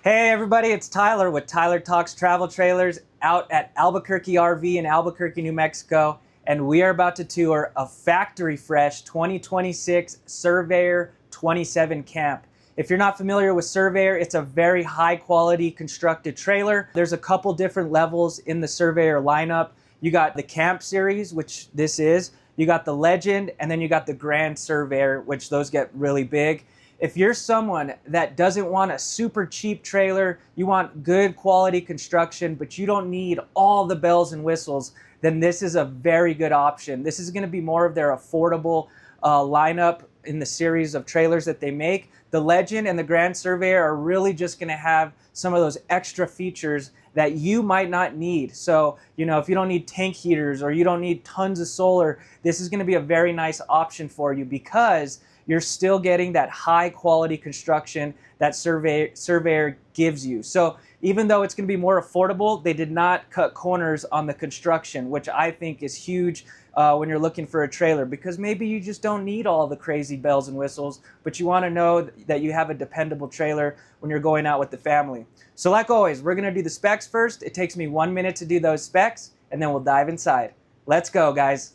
Hey everybody, it's Tyler with Tyler Talks Travel Trailers out at Albuquerque RV in Albuquerque, New Mexico. And we are about to tour a factory fresh 2026 Surveyor 27 camp. If you're not familiar with Surveyor, it's a very high quality constructed trailer. There's a couple different levels in the Surveyor lineup. You got the Camp Series, which this is. You got the Legend, and then you got the Grand Surveyor, which those get really big. If you're someone that doesn't want a super cheap trailer, you want good quality construction, but you don't need all the bells and whistles, then this is a very good option. This is going to be more of their affordable lineup in the series of trailers that they make. The Legend and the Grand Surveyor are really just going to have some of those extra features that you might not need. So, you know, if you don't need tank heaters or you don't need tons of solar, this is going to be a very nice option for you because you're still getting that high quality construction that Surveyor gives you. So even though it's going to be more affordable, they did not cut corners on the construction, which I think is huge when you're looking for a trailer, because maybe you just don't need all the crazy bells and whistles, but you want to know that you have a dependable trailer when you're going out with the family. So like always, we're going to do the specs first. It takes me 1 minute to do those specs, and then we'll dive inside. Let's go, guys.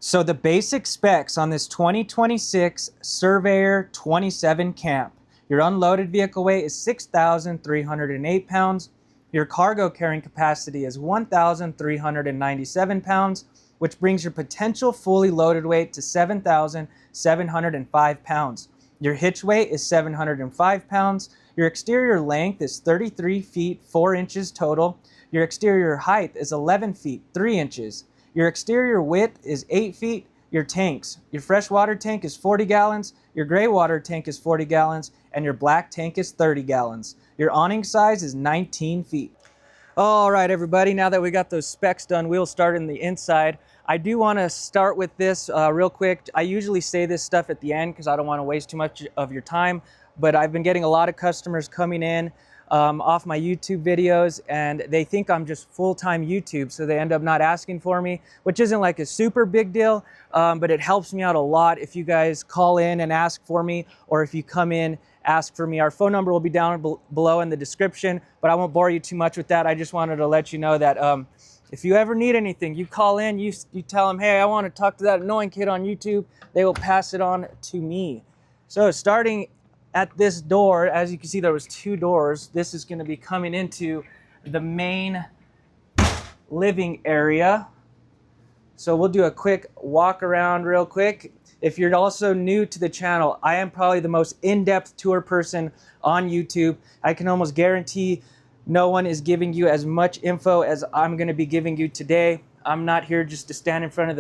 So the basic specs on this 2026 Surveyor 27 camp. Your unloaded vehicle weight is 6,308 pounds. Your cargo carrying capacity is 1,397 pounds, which brings your potential fully loaded weight to 7,705 pounds. Your hitch weight is 705 pounds. Your exterior length is 33 feet 4 inches total. Your exterior height is 11 feet 3 inches. Your exterior width is 8 feet. Your tanks, your freshwater tank is 40 gallons, your gray water tank is 40 gallons, and your black tank is 30 gallons. Your awning size is 19 feet. All right, everybody, now that we got those specs done, we'll start in the inside. I do want to start with this real quick. I usually say this stuff at the end because I don't want to waste too much of your time, but I've been getting a lot of customers coming in off my YouTube videos, and they think I'm just full-time YouTube, so they end up not asking for me, which isn't like a super big deal, but it helps me out a lot if you guys call in and ask for me, or if you come in, ask for me. Our phone number will be down below in the description, but I won't bore you too much with that. I just wanted to let you know that if you ever need anything, you call in, you tell them, hey, I want to talk to that annoying kid on YouTube. They will pass it on to me. So starting at this door, as you can see, there was 2 doors. This is going to be coming into the main living area. So we'll do a quick walk around real quick. If you're also new to the channel, I am probably the most in-depth tour person on YouTube. I can almost guarantee no one is giving you as much info as I'm going to be giving you today. I'm not here just to stand in front of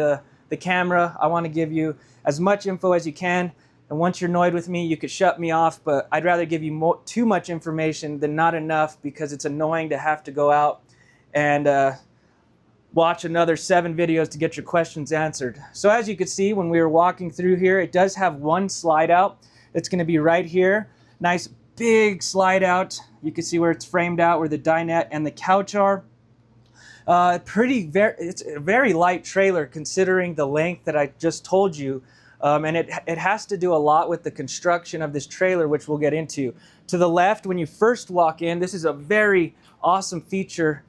the camera. I want to give you as much info as you can. And once you're annoyed with me, you could shut me off, but I'd rather give you too much information than not enough, because it's annoying to have to go out and watch another 7 videos to get your questions answered. So as you could see, when we were walking through here, it does have one slide out. It's going to be right here. Nice big slide out. You can see where it's framed out, where the dinette and the couch are. It's a very light trailer considering the length that I just told you. And it has to do a lot with the construction of this trailer, which we'll get into. To the left, when you first walk in, this is a very awesome feature,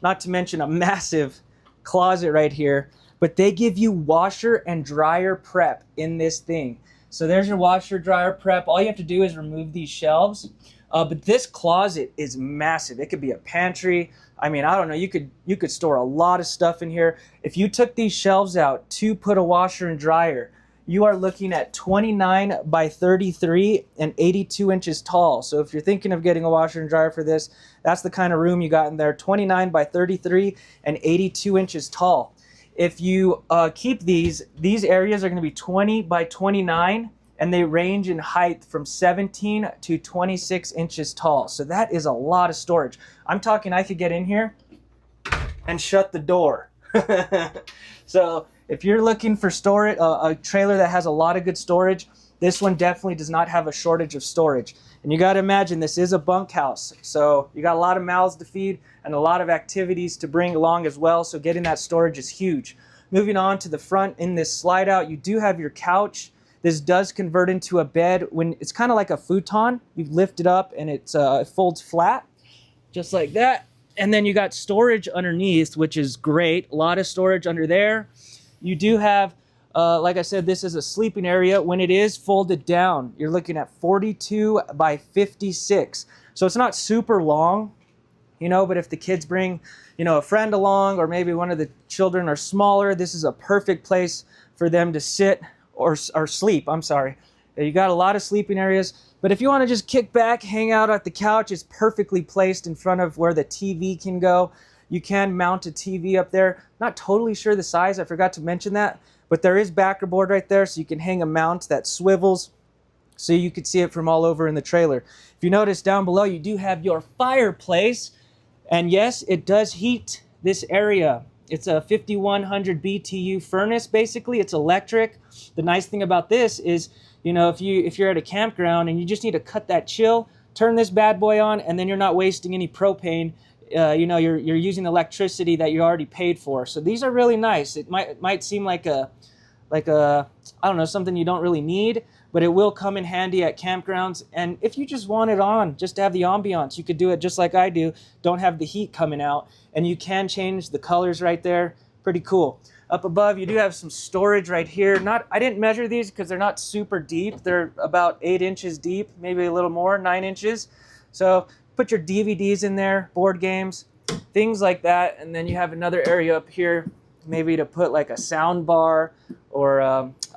not to mention a massive closet right here, but they give you washer and dryer prep in this thing. So there's your washer dryer prep. All you have to do is remove these shelves. But this closet is massive. It could be a pantry. I mean, I don't know, you could store a lot of stuff in here. If you took these shelves out to put a washer and dryer, you are looking at 29 by 33 and 82 inches tall. So if you're thinking of getting a washer and dryer for this, that's the kind of room you got in there, 29 by 33 and 82 inches tall. If you keep these areas are going to be 20 by 29, and they range in height from 17 to 26 inches tall. So that is a lot of storage. I'm talking I could get in here and shut the door. So if you're looking for storage, a trailer that has a lot of good storage, this one definitely does not have a shortage of storage. And you got to imagine this is a bunkhouse, so you got a lot of mouths to feed and a lot of activities to bring along as well, so getting that storage is huge. Moving on to the front, in this slide out, you do have your couch This does convert into a bed when it's kind of like a futon. You lift it up and it folds flat, just like that. And then you got storage underneath, which is great. A lot of storage under there. You do have, like I said, this is a sleeping area. When it is folded down, you're looking at 42 by 56. So it's not super long, you know, but if the kids bring, you know, a friend along, or maybe one of the children are smaller, this is a perfect place for them to sit or sleep. I'm sorry. You got a lot of sleeping areas, but if you want to just kick back, hang out at the couch, it's perfectly placed in front of where the TV can go. You can mount a TV up there. Not totally sure the size, I forgot to mention that, but there is backer board right there, so you can hang a mount that swivels so you could see it from all over in the trailer. If you notice down below, you do have your fireplace, and yes, it does heat this area. It's a 5100 BTU furnace, basically. It's electric. The nice thing about this is, you know, if you're at a campground and you just need to cut that chill, turn this bad boy on, and then you're not wasting any propane. You know, you're using electricity that you already paid for. So these are really nice. It might seem like a I don't know, something you don't really need, but it will come in handy at campgrounds. And if you just want it on, just to have the ambiance, you could do it just like I do. Don't have the heat coming out, and you can change the colors right there. Pretty cool. Up above, you do have some storage right here. I didn't measure these because they're not super deep. They're about 8 inches deep, maybe a little more, 9 inches. So put your DVDs in there, board games, things like that. And then you have another area up here, maybe to put like a sound bar or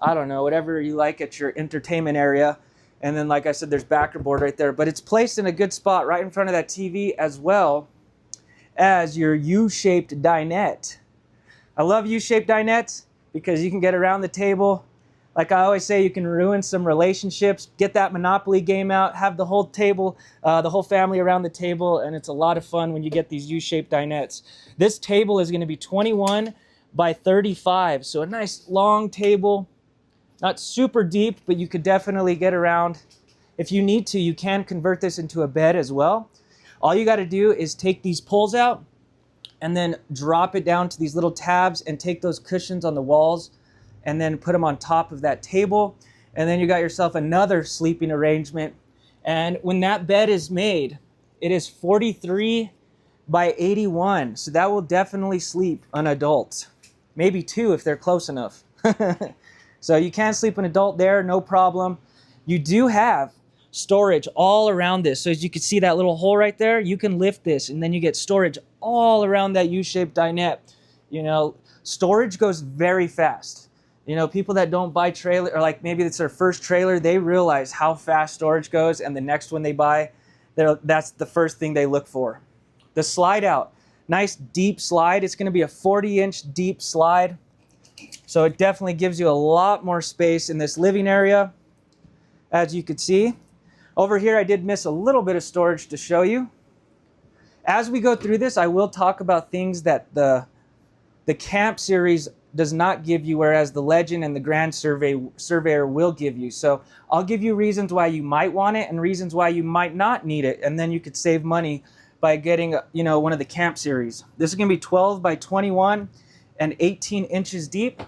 I don't know, whatever you like at your entertainment area. And then, like I said, there's backer board right there, but it's placed in a good spot right in front of that TV, as well as your U-shaped dinette. I love U-shaped dinettes because you can get around the table. Like I always say, you can ruin some relationships, get that Monopoly game out, have the whole table, the whole family around the table, and it's a lot of fun when you get these U-shaped dinettes. This table is going to be 21 by 35, so a nice long table, not super deep, but you could definitely get around. If you need to, you can convert this into a bed as well. All you got to do is take these poles out and then drop it down to these little tabs and take those cushions on the walls and then put them on top of that table. And then you got yourself another sleeping arrangement. And when that bed is made, it is 43 by 81. So that will definitely sleep an adult. Maybe 2 if they're close enough. So you can sleep an adult there, no problem. You do have storage all around this. So as you can see that little hole right there, you can lift this and then you get storage all around that U-shaped dinette. You know, storage goes very fast. You know, people that don't buy trailer, or like maybe it's their first trailer, they realize how fast storage goes, and the next one they buy, that's the first thing they look for. The slide out, nice deep slide. It's going to be a 40-inch deep slide. So it definitely gives you a lot more space in this living area, as you could see. Over here, I did miss a little bit of storage to show you. As we go through this, I will talk about things that the Camp series does not give you, whereas the Legend and the Grand Surveyor will give you. So I'll give you reasons why you might want it and reasons why you might not need it, and then you could save money by getting, you know, one of the Camp series. This is going to be 12 by 21 and 18 inches deep.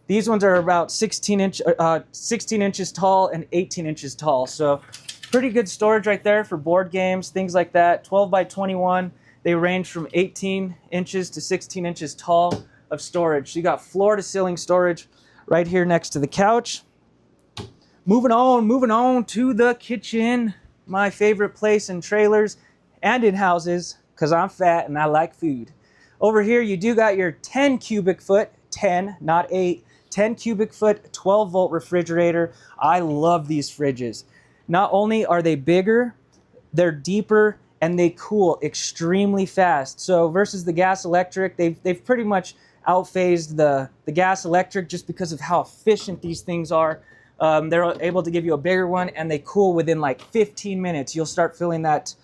These ones are about 16 inches tall and 18 inches tall. So pretty good storage right there for board games, things like that. 12 by 21. They range from 18 inches to 16 inches tall of storage. So you got floor to ceiling storage right here next to the couch. Moving on to the kitchen. My favorite place in trailers and in houses, because I'm fat and I like food. Over here, you do got your 10 cubic foot, 10, not 8, 10 cubic foot, 12 volt refrigerator. I love these fridges. Not only are they bigger, they're deeper, and they cool extremely fast. So versus the gas electric, they've pretty much outphased the gas electric just because of how efficient these things are. They're able to give you a bigger one, and they cool within like 15 minutes. You'll start feeling that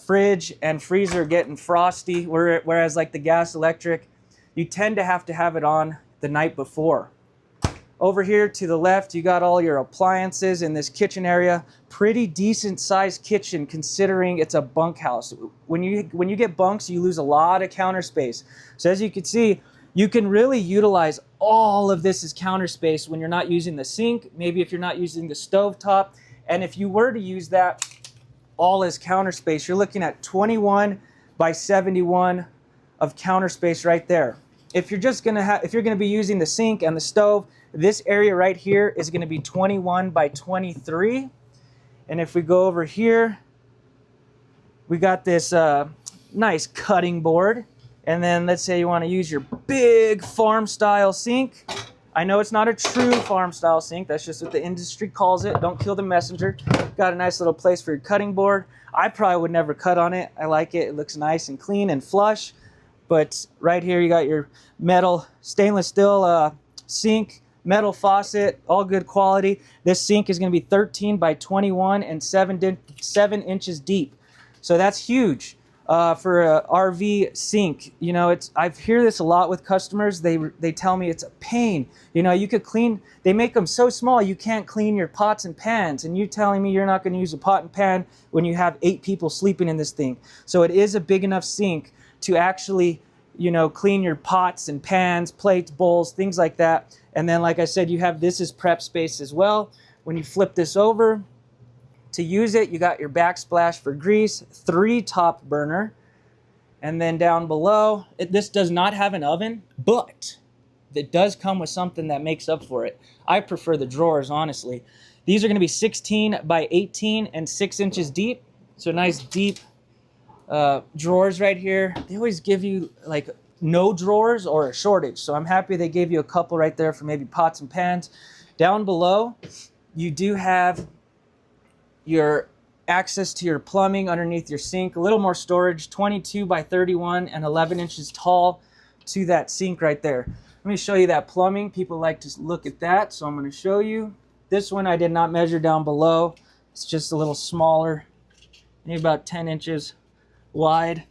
fridge and freezer getting frosty, whereas like the gas electric, you tend to have it on the night before. Over here to the left, you got all your appliances in this kitchen area. Pretty decent sized kitchen considering it's a bunkhouse. When you get bunks, you lose a lot of counter space. So as you can see, You can really utilize all of this as counter space when you're not using the sink, maybe if you're not using the stove top. And if you were to use that all as counter space, you're looking at 21 by 71 of counter space right there. If you're just gonna if you're gonna be using the sink and the stove, this area right here is gonna be 21 by 23. And if we go over here, we got this nice cutting board. And then let's say you want to use your big farm style sink. I know it's not a true farm style sink. That's just what the industry calls it. Don't kill the messenger. Got a nice little place for your cutting board. I probably would never cut on it. I like it. It looks nice and clean and flush. But right here you got your metal stainless steel sink, metal faucet, all good quality. This sink is going to be 13 by 21 and 7 inches deep. So that's huge. For a RV sink, you know, I hear this a lot with customers. They tell me it's a pain. You know, you could clean, they make them so small you can't clean your pots and pans, and you telling me you're not going to use a pot and pan when you have 8 people sleeping in this thing. So it is a big enough sink to actually, you know, clean your pots and pans, plates, bowls, things like that. And then, like I said, you have this as prep space as well. When you flip this over, to use it, you got your backsplash for grease, 3 top burner, and then down below, this does not have an oven, but it does come with something that makes up for it. I prefer the drawers, honestly. These are going to be 16 by 18 and 6 inches deep, so nice deep drawers right here. They always give you like no drawers or a shortage, so I'm happy they gave you a couple right there for maybe pots and pans. Down below, you do have your access to your plumbing underneath your sink, a little more storage, 22 by 31 and 11 inches tall to that sink right there. Let me show you that plumbing. People like to look at that, so I'm going to show you. This one I did not measure down below. It's just a little smaller, maybe about 10 inches wide.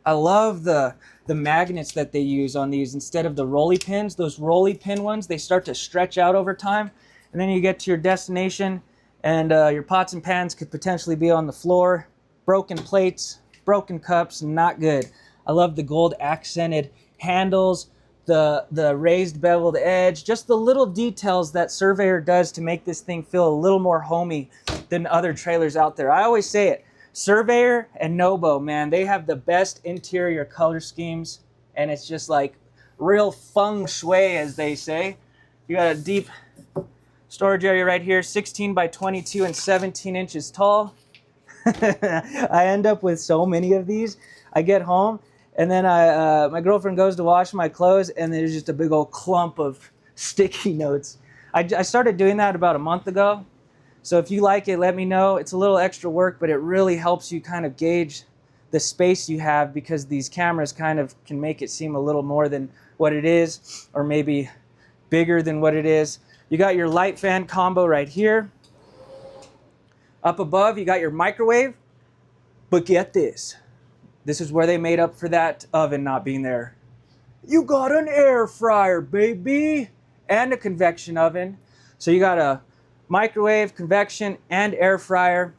I love the magnets that they use on these instead of the rolly pins. Those rolly pin ones, they start to stretch out over time, and then you get to your destination and your pots and pans could potentially be on the floor. Broken plates, broken cups, not good. I love the gold accented handles, the raised beveled edge, just the little details that Surveyor does to make this thing feel a little more homey than other trailers out there. I always say it, Surveyor and Nobo, man, they have the best interior color schemes, and it's just like real feng shui, as they say. You got a deep storage area right here, 16 by 22 and 17 inches tall. I end up with so many of these. I get home and then my girlfriend goes to wash my clothes and there's just a big old clump of sticky notes. I started doing that about a month ago. So if you like it, let me know. It's a little extra work, but it really helps you kind of gauge the space you have, because these cameras kind of can make it seem a little more than what it is, or maybe bigger than what it is. You got your light fan combo right here. Up above, you got your microwave. But get this. This is where they made up for that oven not being there. You got an air fryer, baby, and a convection oven. So you got a microwave, convection, and air fryer.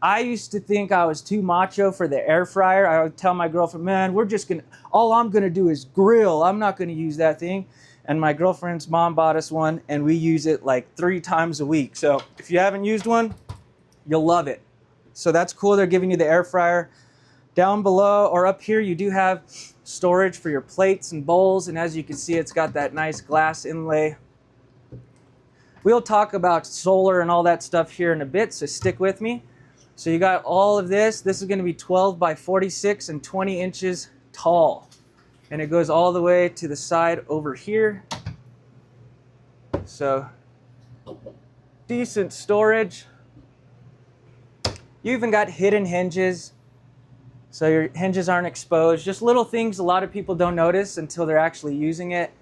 I used to think I was too macho for the air fryer. I would tell my girlfriend, man, all I'm gonna do is grill. I'm not gonna use that thing. And my girlfriend's mom bought us one, and we use it like 3 times a week. So if you haven't used one, you'll love it. So that's cool. They're giving you the air fryer. Down below or up here, you do have storage for your plates and bowls. And as you can see, it's got that nice glass inlay. We'll talk about solar and all that stuff here in a bit, so stick with me. So you got all of this. This is going to be 12 by 46 and 20 inches tall. And it goes all the way to the side over here. So decent storage. You even got hidden hinges, so your hinges aren't exposed. Just little things a lot of people don't notice until they're actually using it.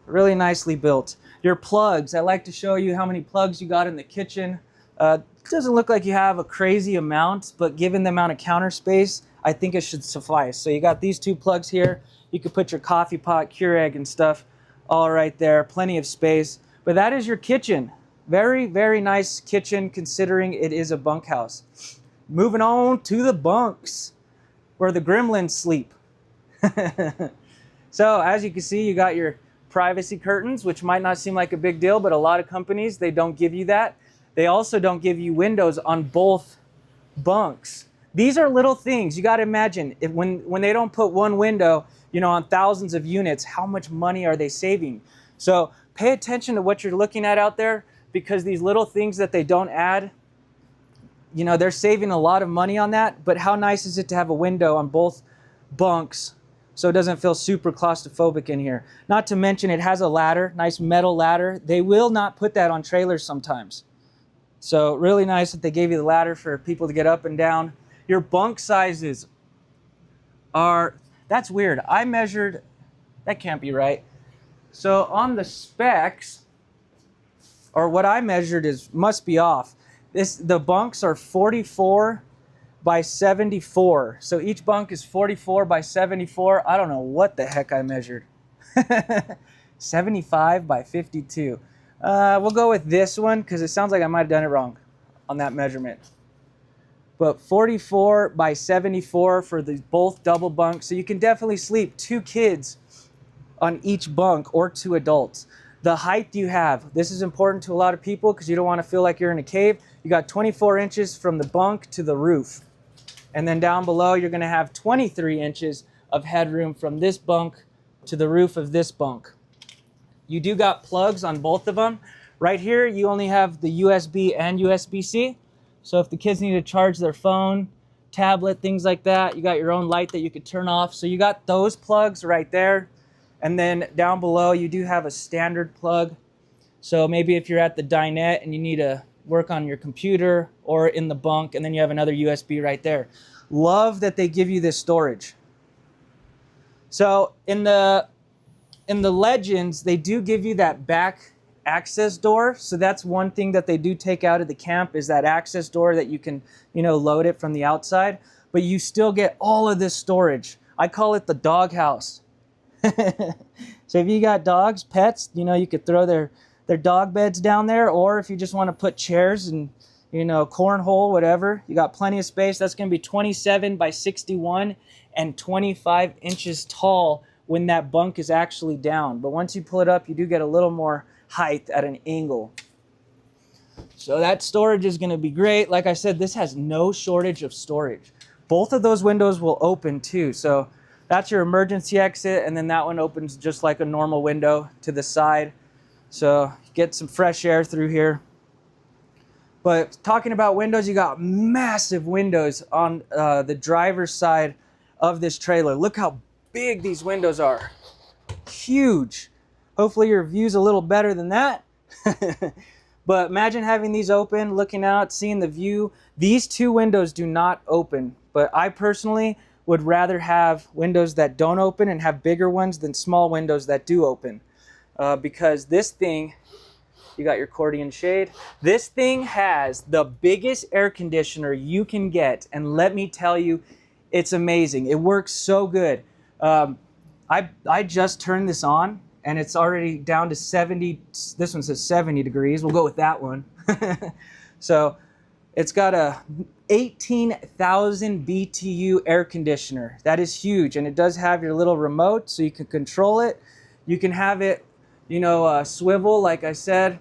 Really nicely built. Your plugs, I like to show you how many plugs you got in the kitchen. It doesn't look like you have a crazy amount, but given the amount of counter space, I think it should suffice. So you got these 2 plugs here. You could put your coffee pot, Keurig, and stuff all right there. Plenty of space. But that is your kitchen. Very, very nice kitchen considering it is a bunkhouse. Moving on to the bunks where the gremlins sleep. So as you can see, you got your privacy curtains, which might not seem like a big deal, but a lot of companies, they don't give you that. They also don't give you windows on both bunks. These are little things. You got to imagine when they don't put one window, you know, on thousands of units, how much money are they saving? So pay attention to what you're looking at out there, because these little things that they don't add, you know, they're saving a lot of money on that. But how nice is it to have a window on both bunks so it doesn't feel super claustrophobic in here? Not to mention it has a ladder, nice metal ladder. They will not put that on trailers sometimes. So really nice that they gave you the ladder for people to get up and down. Your bunk sizes are, that's weird. I measured, that can't be right. So on the specs, or what I measured must be off. The bunks are 44 by 74. So each bunk is 44 by 74. I don't know what the heck I measured. 75 by 52. We'll go with this one because it sounds like I might have done it wrong on that measurement. But 44 by 74 for both double bunks. So you can definitely sleep 2 kids on each bunk or 2 adults. The height you have, this is important to a lot of people because you don't want to feel like you're in a cave. You got 24 inches from the bunk to the roof. And then down below, you're going to have 23 inches of headroom from this bunk to the roof of this bunk. You do got plugs on both of them. Right here, you only have the USB and USB-C. So if the kids need to charge their phone, tablet, things like that, you got your own light that you could turn off. So you got those plugs right there. And then down below, you do have a standard plug. So maybe if you're at the dinette and you need to work on your computer or in the bunk, and then you have another USB right there. Love that they give you this storage. So in the Legends, they do give you that back access door. So that's one thing that they do take out of the camp, is that access door that you can, you know, load it from the outside. But you still get all of this storage. I call it the dog house. So if you got dogs, pets, you know, you could throw their dog beds down there, or if you just want to put chairs and, you know, cornhole, whatever, you got plenty of space. That's going to be 27 by 61 and 25 inches tall when that bunk is actually down. But once you pull it up, you do get a little more height at an angle. So that storage is going to be great. Like I said, this has no shortage of storage. Both of those windows will open too. So that's your emergency exit, and then that one opens just like a normal window to the side. So get some fresh air through here. But talking about windows, you got massive windows on the driver's side of this trailer. Look how big these windows are. Huge. Hopefully your view's a little better than that. But imagine having these open, looking out, seeing the view. These 2 windows do not open, but I personally would rather have windows that don't open and have bigger ones than small windows that do open. Because this thing, you got your accordion shade. This thing has the biggest air conditioner you can get. And let me tell you, it's amazing. It works so good. I just turned this on and it's already down to 70. This one says 70 degrees. We'll go with that one. So it's got a 18,000 BTU air conditioner. That is huge. And it does have your little remote so you can control it. You can have it, you know, swivel, like I said.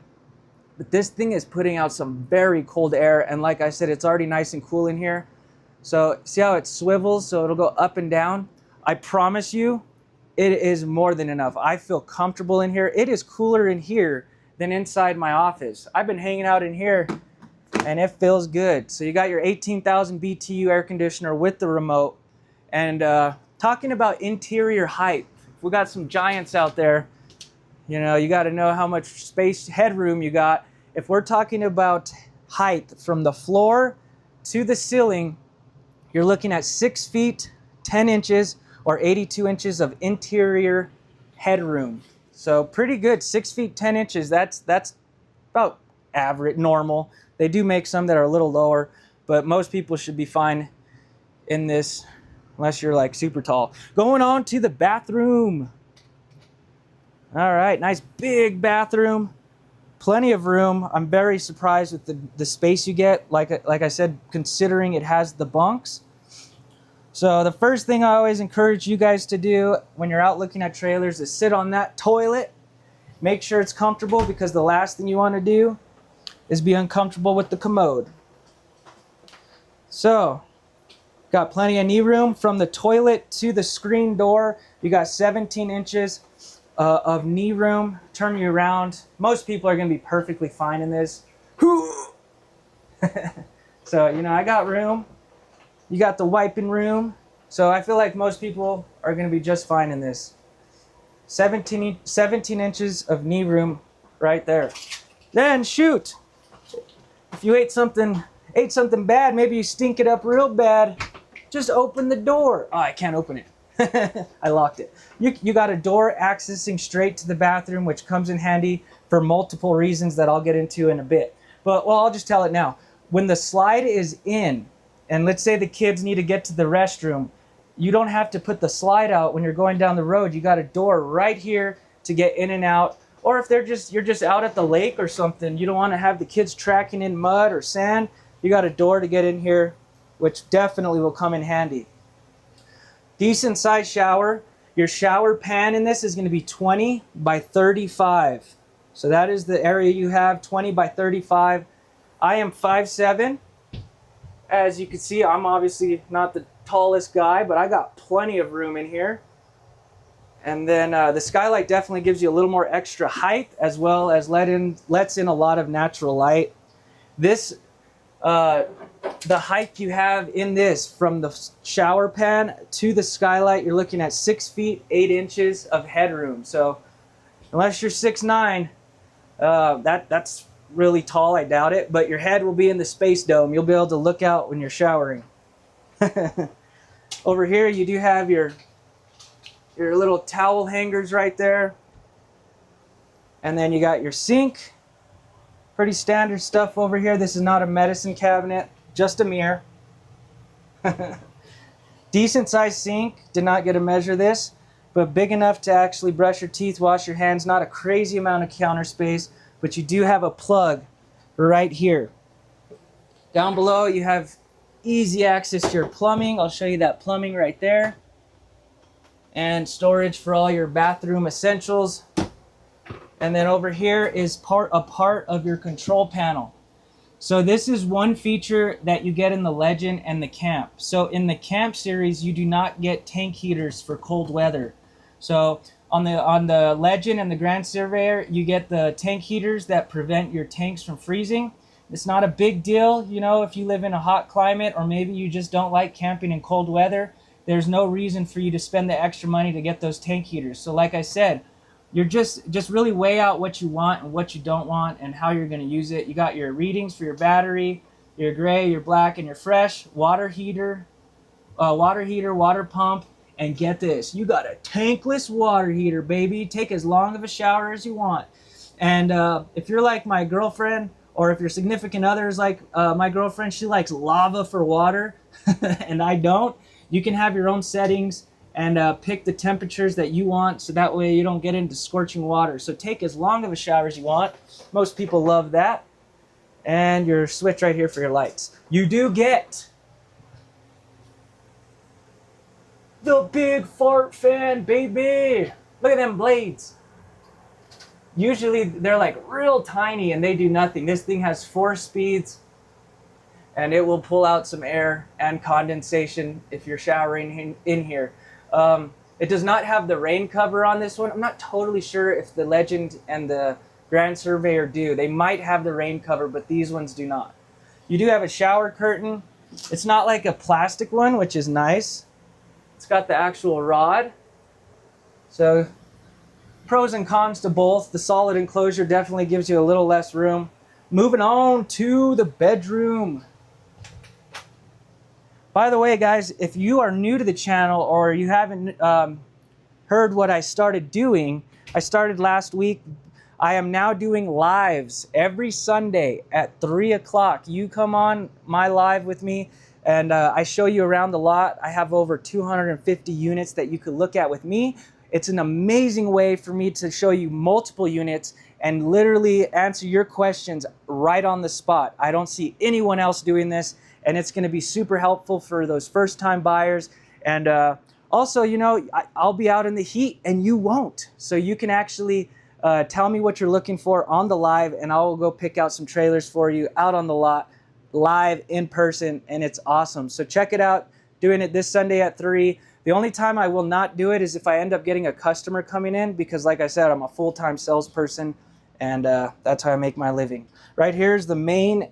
But this thing is putting out some very cold air. And like I said, it's already nice and cool in here. So see how it swivels? So it'll go up and down. I promise you, it is more than enough. I feel comfortable in here. It is cooler in here than inside my office. I've been hanging out in here and it feels good. So you got your 18,000 BTU air conditioner with the remote. And talking about interior height, we got some giants out there. You know, you got to know how much space, headroom you got. If we're talking about height from the floor to the ceiling, you're looking at 6 feet, 10 inches, or 82 inches of interior headroom. So pretty good, 6 feet, 10 inches. That's about average, normal. They do make some that are a little lower, but most people should be fine in this, unless you're like super tall. Going on to the bathroom. All right, nice big bathroom, plenty of room. I'm very surprised with the space you get. Like I said, considering it has the bunks. So the first thing I always encourage you guys to do when you're out looking at trailers is sit on that toilet. Make sure it's comfortable, because the last thing you want to do is be uncomfortable with the commode. So, got plenty of knee room from the toilet to the screen door. You got 17 inches of knee room. Turn you around. Most people are going to be perfectly fine in this. So, you know, I got room. You got the wiping room. So I feel like most people are going to be just fine in this. 17 inches of knee room right there. Then shoot. If you ate something bad, maybe you stink it up real bad, just open the door. Oh, I can't open it. I locked it. You got a door accessing straight to the bathroom, which comes in handy for multiple reasons that I'll get into in a bit. But, well, I'll just tell it now. When the slide is in, and let's say the kids need to get to the restroom, you don't have to put the slide out when you're going down the road. You got a door right here to get in and out. Or if you're just out at the lake or something, you don't want to have the kids tracking in mud or sand, you got a door to get in here, which definitely will come in handy. Decent size shower. Your shower pan in this is going to be 20 by 35. So that is the area you have, 20 by 35. I am 5'7". As you can see, I'm obviously not the tallest guy, but I got plenty of room in here. And then the skylight definitely gives you a little more extra height, as well as lets in a lot of natural light. This, the height you have in this from the shower pan to the skylight, you're looking at 6 feet 8 inches of headroom. So unless you're 6'9", that's really tall, I doubt it, but your head will be in the space dome. You'll be able to look out when you're showering. Over here you do have your little towel hangers right there. And then you got your sink. Pretty standard stuff over here. This is not a medicine cabinet, just a mirror. Decent sized sink. Did not get to measure this, but big enough to actually brush your teeth, wash your hands. Not a crazy amount of counter space, but you do have a plug right here. Down below you have easy access to your plumbing. I'll show you that plumbing right there. And storage for all your bathroom essentials. And then over here is a part of your control panel. So this is one feature that you get in the Legend and the Camp. So in the Camp series, you do not get tank heaters for cold weather. So on the Legend and the Grand Surveyor, you get the tank heaters that prevent your tanks from freezing. It's not a big deal, you know, if you live in a hot climate, or maybe you just don't like camping in cold weather. There's no reason for you to spend the extra money to get those tank heaters. So like I said, you're just really weigh out what you want and what you don't want and how you're going to use it. You got your readings for your battery, your gray, your black, and your fresh, water heater, water pump, and get this, you got a tankless water heater, baby. Take as long of a shower as you want. And if you're like my girlfriend, or if your significant other is like my girlfriend, she likes lava for water, and I don't, you can have your own settings and pick the temperatures that you want, so that way you don't get into scorching water. So take as long of a shower as you want. Most people love that. And your switch right here for your lights. You do get the big fart fan, baby. Look at them blades. Usually they're like real tiny and they do nothing. This thing has 4 speeds. And it will pull out some air and condensation if you're showering in here. It does not have the rain cover on this one. I'm not totally sure if the Legend and the Grand Surveyor do. They might have the rain cover, but these ones do not. You do have a shower curtain. It's not like a plastic one, which is nice. It's got the actual rod. So pros and cons to both. The solid enclosure definitely gives you a little less room. Moving on to the bedroom. By the way, guys, if you are new to the channel or you haven't heard what I started doing, I started last week. I am now doing lives every Sunday at 3 o'clock. You come on my live with me and I show you around the lot. I have over 250 units that you could look at with me. It's an amazing way for me to show you multiple units and literally answer your questions right on the spot. I don't see anyone else doing this. And it's going to be super helpful for those first-time buyers And also, you know, I'll be out in the heat and you won't. So you can actually tell me what you're looking for on the live, and I'll go pick out some trailers for you out on the lot, live in person, and it's awesome. So check it out. Doing it this Sunday at 3. The only time I will not do it is if I end up getting a customer coming in, because like I said, I'm a full-time salesperson, and that's how I make my living. Right here is the main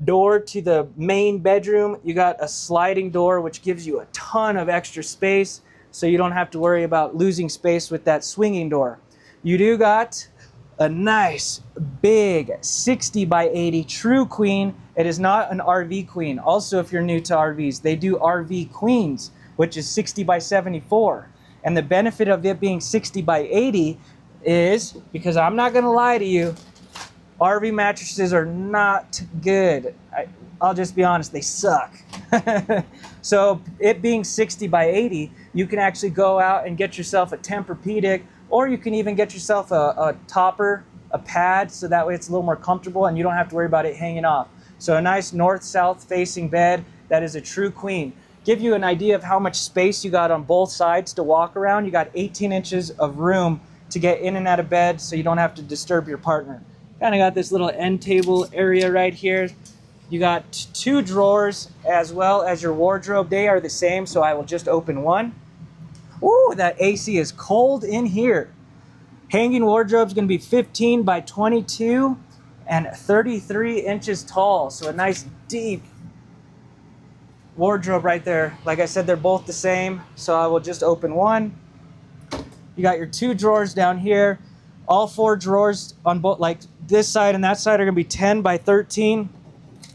door to the main bedroom. You got a sliding door, which gives you a ton of extra space, so you don't have to worry about losing space with that swinging door. You do got a nice big 60 by 80 true queen. It is not an RV queen. Also, if you're new to RVs, they do RV queens, which is 60 by 74. And the benefit of it being 60 by 80 is, because I'm not gonna lie to you, RV mattresses are not good. I'll just be honest, they suck. So it being 60 by 80, you can actually go out and get yourself a Tempur-Pedic, or you can even get yourself a topper, a pad, so that way it's a little more comfortable and you don't have to worry about it hanging off. So a nice north-south facing bed that is a true queen. Give you an idea of how much space you got on both sides to walk around. You got 18 inches of room to get in and out of bed, so you don't have to disturb your partner. Kind of got this little end table area right here. You got 2 drawers as well as your wardrobe. They are the same, so I will just open one. Ooh, that AC is cold in here. Hanging wardrobe is going to be 15 by 22 and 33 inches tall. So a nice deep wardrobe right there. Like I said, they're both the same, so I will just open one. You got your 2 drawers down here. All 4 drawers on both, like this side and that side, are going to be 10 by 13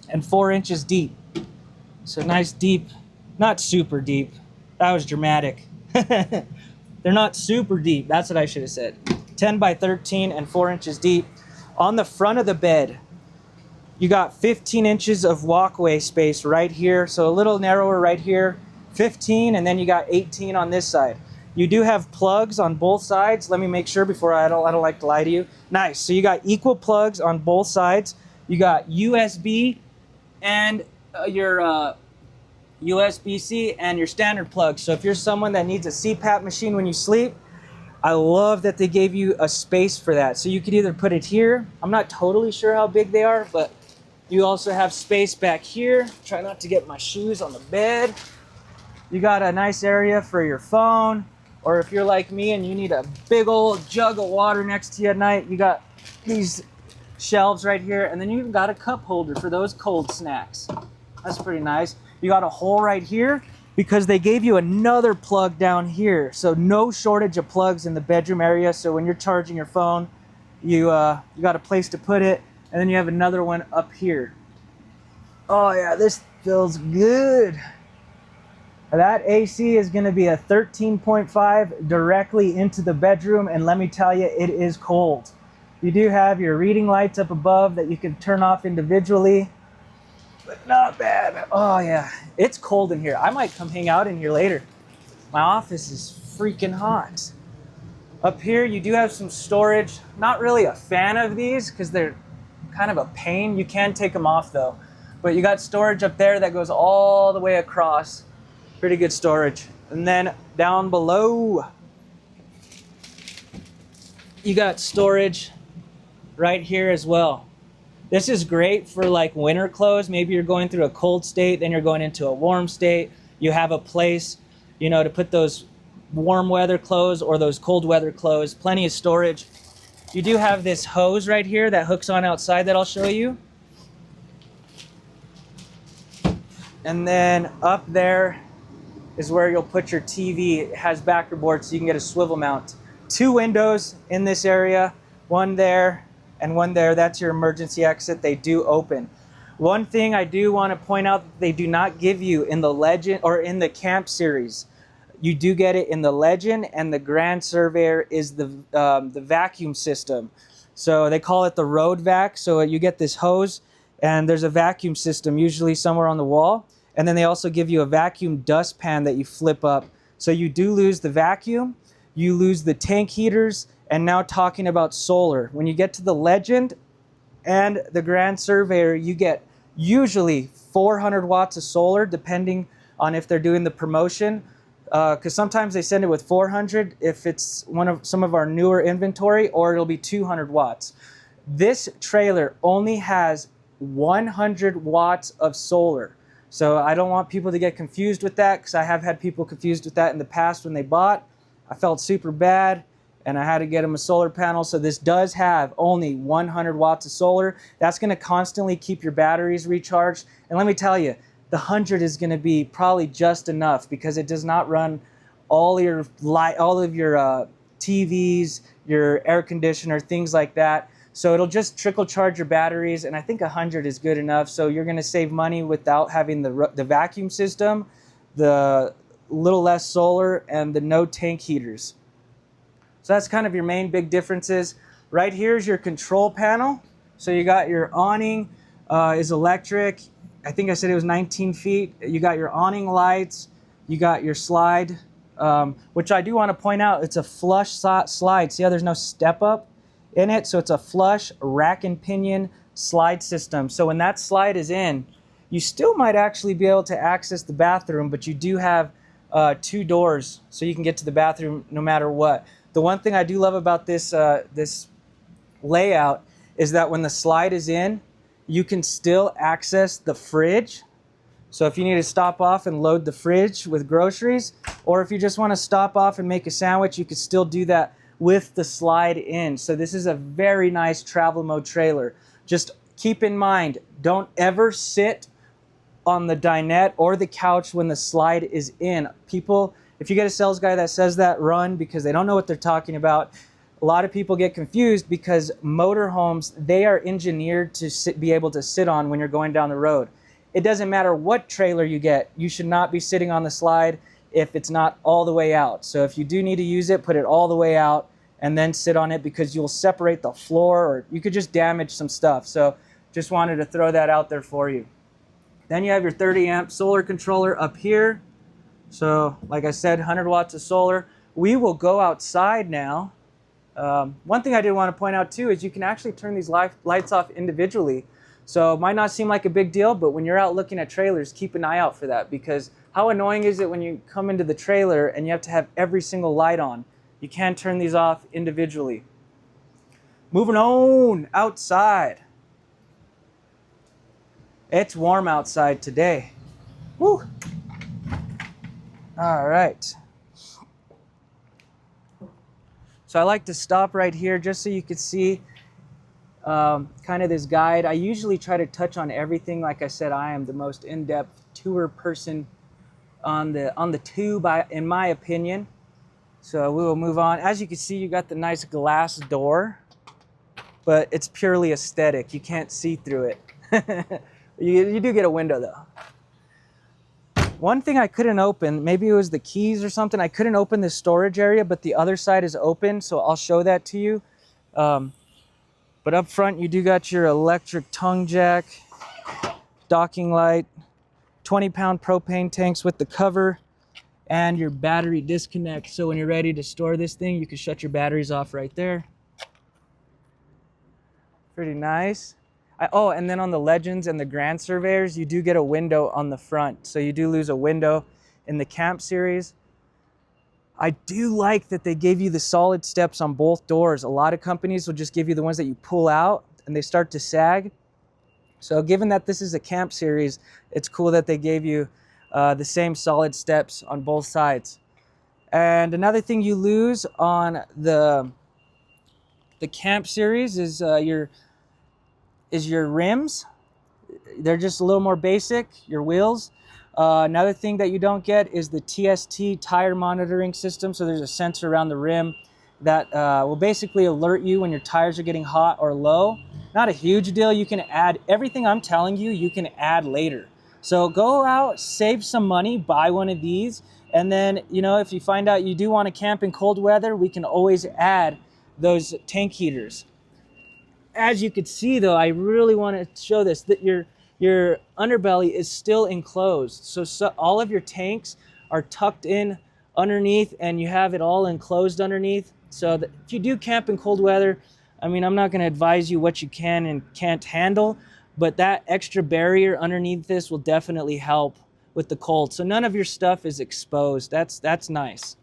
and 4 inches deep. So nice deep, not super deep. That was dramatic. They're not super deep. That's what I should have said. 10 by 13 and 4 inches deep. On the front of the bed, you got 15 inches of walkway space right here. So a little narrower right here. 15, and then you got 18 on this side. You do have plugs on both sides. Let me make sure before I don't like to lie to you. Nice. So you got equal plugs on both sides. You got USB and your USB-C and your standard plug. So if you're someone that needs a CPAP machine when you sleep, I love that they gave you a space for that. So you could either put it here. I'm not totally sure how big they are, but you also have space back here. Try not to get my shoes on the bed. You got a nice area for your phone, or if you're like me and you need a big old jug of water next to you at night, you got these shelves right here, and then you've got a cup holder for those cold snacks. That's pretty nice. You got a hole right here because they gave you another plug down here. So no shortage of plugs in the bedroom area. So when you're charging your phone, you got a place to put it. And then you have another one up here. Oh yeah, this feels good. That AC is going to be a 13.5 directly into the bedroom. And let me tell you, it is cold. You do have your reading lights up above that you can turn off individually. But not bad. Oh yeah, it's cold in here. I might come hang out in here later. My office is freaking hot. Up here, you do have some storage. Not really a fan of these because they're kind of a pain. You can take them off though. But you got storage up there that goes all the way across. Pretty good storage. And then down below, you got storage right here as well. This is great for like winter clothes. Maybe you're going through a cold state, then you're going into a warm state. You have a place, you know, to put those warm weather clothes or those cold weather clothes. Plenty of storage. You do have this hose right here that hooks on outside that I'll show you. And then up there is where you'll put your TV. It has backer board so you can get a swivel mount. 2 windows in this area, one there and one there. That's your emergency exit. They do open. One thing I do want to point out that they do not give you in the Legend or in the Camp series. You do get it in the Legend, and the Grand Surveyor is the vacuum system. So they call it the road vac. So you get this hose and there's a vacuum system usually somewhere on the wall. And then they also give you a vacuum dustpan that you flip up. So you do lose the vacuum, you lose the tank heaters, and now talking about solar. When you get to the Legend and the Grand Surveyor, you get usually 400 watts of solar, depending on if they're doing the promotion. because sometimes they send it with 400 if it's some of our newer inventory, or it'll be 200 watts. This trailer only has 100 watts of solar. So I don't want people to get confused with that, because I have had people confused with that in the past when they bought. I felt super bad and I had to get them a solar panel. So this does have only 100 watts of solar. That's going to constantly keep your batteries recharged. And let me tell you, the 100 is going to be probably just enough, because it does not run all of your TVs, your air conditioner, things like that. So it'll just trickle charge your batteries, and I think 100 is good enough. So you're going to save money without having the vacuum system, the little less solar, and the no tank heaters. So that's kind of your main big differences. Right here is your control panel. So you got your awning is electric. I think I said it was 19 feet. You got your awning lights. You got your slide, which I do want to point out, it's a flush slide. See how there's no step up in it? So it's a flush rack and pinion slide system. So when that slide is in, you still might actually be able to access the bathroom, but you do have 2 doors so you can get to the bathroom no matter what. The one thing I do love about this this layout is that when the slide is in, you can still access the fridge. So if you need to stop off and load the fridge with groceries, or if you just want to stop off and make a sandwich, you can still do that with the slide in. So this is a very nice travel mode trailer. Just keep in mind, don't ever sit on the dinette or the couch when the slide is in. People, if you get a sales guy that says that, run, because they don't know what they're talking about. A lot of people get confused because motorhomes, they are engineered to be able to sit on when you're going down the road. It doesn't matter what trailer you get. You should not be sitting on the slide if it's not all the way out. So if you do need to use it, put it all the way out and then sit on it, because you'll separate the floor, or you could just damage some stuff. So just wanted to throw that out there for you. Then you have your 30 amp solar controller up here. So like I said, 100 watts of solar. We will go outside now. One thing I did want to point out too is you can actually turn these lights off individually. So it might not seem like a big deal, but when you're out looking at trailers, keep an eye out for that, because how annoying is it when you come into the trailer and you have to have every single light on? You can turn these off individually. Moving on outside. It's warm outside today. Woo! All right. So I like to stop right here just so you can see kind of this guide. I usually try to touch on everything. Like I said, I am the most in-depth tour person on the tube, in my opinion. So we will move on. As you can see, you got the nice glass door, but it's purely aesthetic. You can't see through it. You do get a window though. One thing I couldn't open, maybe it was the keys or something, I couldn't open the storage area, but the other side is open, so I'll show that to you. But up front, you do got your electric tongue jack, docking light, 20-pound propane tanks with the cover, and your battery disconnect. So when you're ready to store this thing, you can shut your batteries off right there. Pretty nice. Oh, and then on the Legends and the Grand Surveyors, you do get a window on the front. So you do lose a window in the Camp series. I do like that they gave you the solid steps on both doors. A lot of companies will just give you the ones that you pull out and they start to sag. So given that this is a Camp series, it's cool that they gave you the same solid steps on both sides. And another thing you lose on the Camp series is your rims. They're just a little more basic, your wheels. Another thing that you don't get is the TST tire monitoring system. So there's a sensor around the rim that will basically alert you when your tires are getting hot or low. Not a huge deal. You can add everything I'm telling you, you can add later. So go out, save some money, buy one of these. And then, you know, if you find out you do want to camp in cold weather, we can always add those tank heaters. As you can see though, I really want to show this, that your underbelly is still enclosed. So all of your tanks are tucked in underneath and you have it all enclosed underneath. So that if you do camp in cold weather, I mean, I'm not going to advise you what you can and can't handle, but that extra barrier underneath this will definitely help with the cold. So none of your stuff is exposed. That's nice.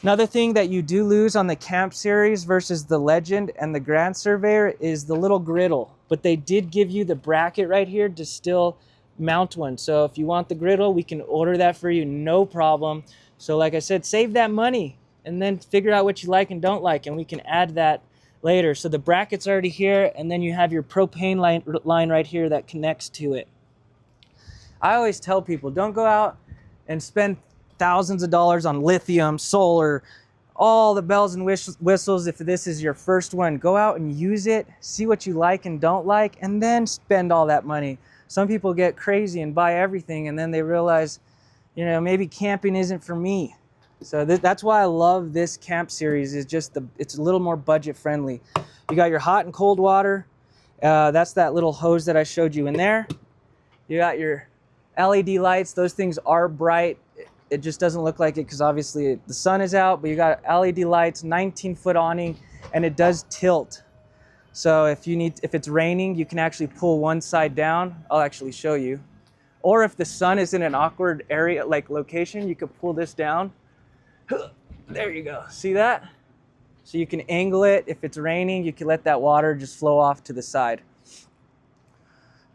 Another thing that you do lose on the Camp Series versus the Legend and the Grand Surveyor is the little griddle. But they did give you the bracket right here to still mount one. So if you want the griddle, we can order that for you, no problem. So like I said, save that money and then figure out what you like and don't like, and we can add that later. So the bracket's already here, and then you have your propane line right here that connects to it. I always tell people, don't go out and spend thousands of dollars on lithium, solar, all the bells and whistles. If this is your first one, go out and use it, see what you like and don't like, and then spend all that money. Some people get crazy and buy everything, and then they realize, you know, maybe camping isn't for me. So that's why I love this Camp Series. Is just it's a little more budget friendly. You got your hot and cold water. That's that little hose that I showed you in there. You got your LED lights. Those things are bright. It just doesn't look like it because obviously the sun is out, but you got LED lights, 19-foot awning, and it does tilt. So if it's raining, you can actually pull one side down. I'll actually show you. Or if the sun is in an awkward area, like location, you could pull this down. There you go. See that? So you can angle it. If it's raining, you can let that water just flow off to the side.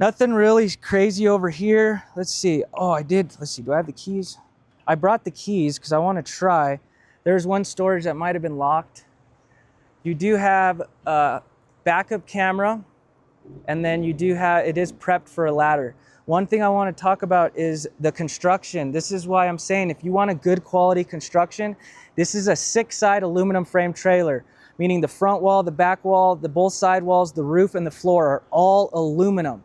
Nothing really crazy over here. Let's see. Oh, let's see. Do I have the keys? I brought the keys because I want to try. There's one storage that might have been locked. You do have a backup camera, and then it is prepped for a ladder. One thing I want to talk about is the construction. This is why I'm saying if you want a good quality construction, this is a 6-side aluminum frame trailer, meaning the front wall, the back wall, both side walls, the roof, and the floor are all aluminum.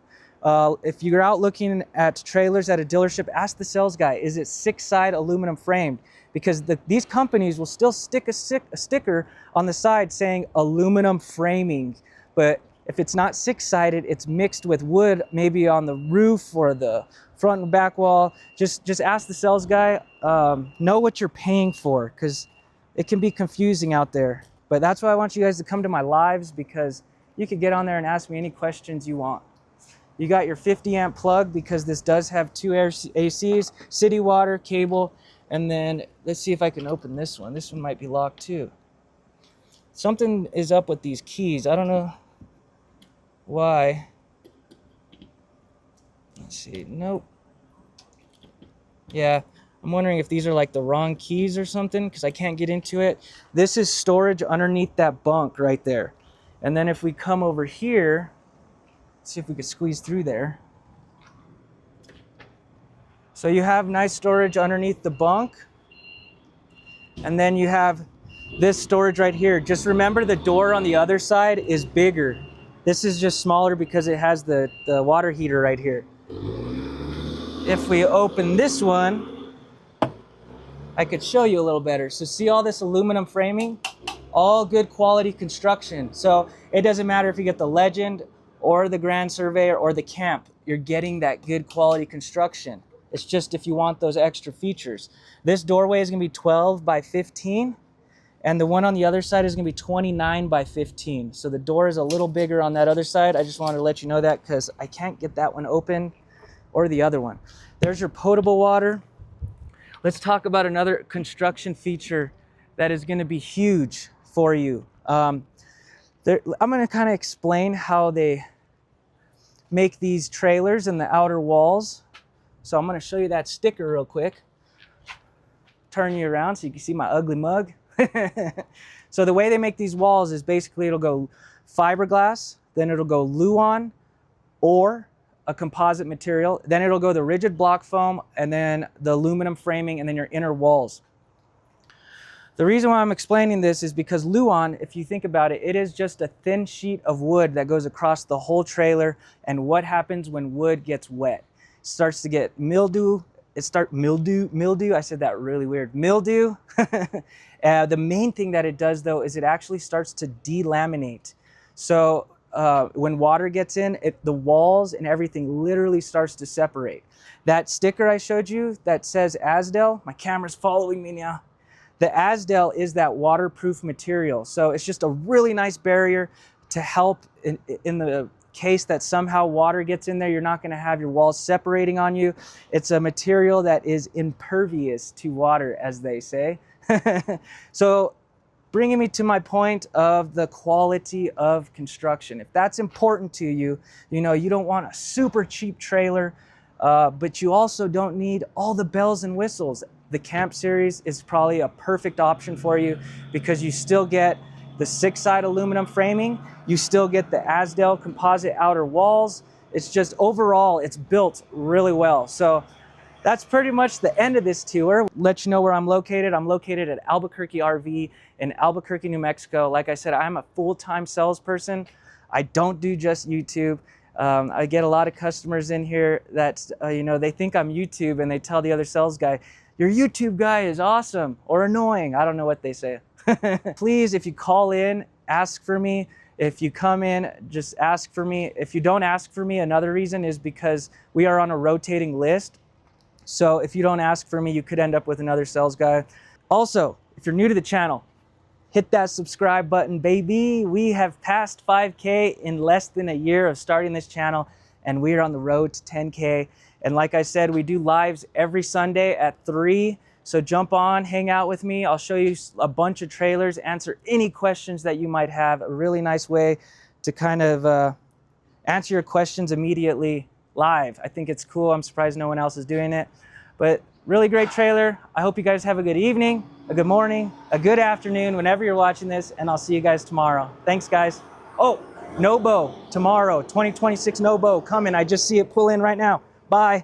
If you're out looking at trailers at a dealership, ask the sales guy, is it 6-side aluminum framed? Because these companies will still stick a sticker on the side saying aluminum framing, but if it's not 6-sided, it's mixed with wood, maybe on the roof or the front and back wall. Just ask the sales guy, know what you're paying for, because it can be confusing out there. But that's why I want you guys to come to my lives, because you can get on there and ask me any questions you want. You got your 50-amp plug, because this does have 2 ACs, city water, cable, and then let's see if I can open this one. This one might be locked too. Something is up with these keys. I don't know why. Let's see. Nope. Yeah, I'm wondering if these are like the wrong keys or something, because I can't get into it. This is storage underneath that bunk right there. And then if we come over here, let's see if we could squeeze through there. So you have nice storage underneath the bunk. And then you have this storage right here. Just remember the door on the other side is bigger. This is just smaller because it has the water heater right here. If we open this one, I could show you a little better. So see all this aluminum framing? All good quality construction. So it doesn't matter if you get the Legend or the Grand Surveyor or the Camp, you're getting that good quality construction. It's just if you want those extra features. This doorway is gonna be 12 by 15. And the one on the other side is gonna be 29 by 15. So the door is a little bigger on that other side. I just wanted to let you know that because I can't get that one open or the other one. There's your potable water. Let's talk about another construction feature that is gonna be huge for you. I'm gonna kind of explain how they make these trailers and the outer walls. So I'm gonna show you that sticker real quick. Turn you around so you can see my ugly mug. So the way they make these walls is basically it'll go fiberglass, then it'll go Luan or a composite material, then it'll go the rigid block foam, and then the aluminum framing, and then your inner walls. The reason why I'm explaining this is because Luan, if you think about it, it is just a thin sheet of wood that goes across the whole trailer. And what happens when wood gets wet? It starts to get mildew. Mildew. I said that really weird. Mildew. The main thing that it does, though, is it actually starts to delaminate. So when water gets in, the walls and everything literally starts to separate. That sticker I showed you that says Asdel, my camera's following me now. The Asdel is that waterproof material. So it's just a really nice barrier to help in the case that somehow water gets in there, you're not gonna have your walls separating on you. It's a material that is impervious to water, as they say. So bringing me to my point of the quality of construction. If that's important to you, you know, you don't want a super cheap trailer, but you also don't need all the bells and whistles. The Camp Series is probably a perfect option for you because you still get the 6-side aluminum framing, you still get the Azdel composite outer walls. It's just overall, it's built really well. So that's pretty much the end of this tour. Let you know where I'm located. I'm located at Albuquerque RV in Albuquerque, New Mexico. Like I said, I'm a full-time salesperson. I don't do just YouTube. I get a lot of customers in here that, you know, they think I'm YouTube and they tell the other sales guy, your YouTube guy is awesome or annoying. I don't know what they say. Please, if you call in, ask for me. If you come in, just ask for me. If you don't ask for me, another reason is because we are on a rotating list. So if you don't ask for me, you could end up with another sales guy. Also, if you're new to the channel, hit that subscribe button, baby. We have passed 5K in less than a year of starting this channel, and we are on the road to 10K. And like I said, we do lives every Sunday at 3. So jump on, hang out with me. I'll show you a bunch of trailers, answer any questions that you might have. A really nice way to kind of answer your questions immediately live. I think it's cool. I'm surprised no one else is doing it. But really great trailer. I hope you guys have a good evening, a good morning, a good afternoon, whenever you're watching this, and I'll see you guys tomorrow. Thanks, guys. Oh, NOBO tomorrow, 2026 NOBO coming. I just see it pull in right now. Bye.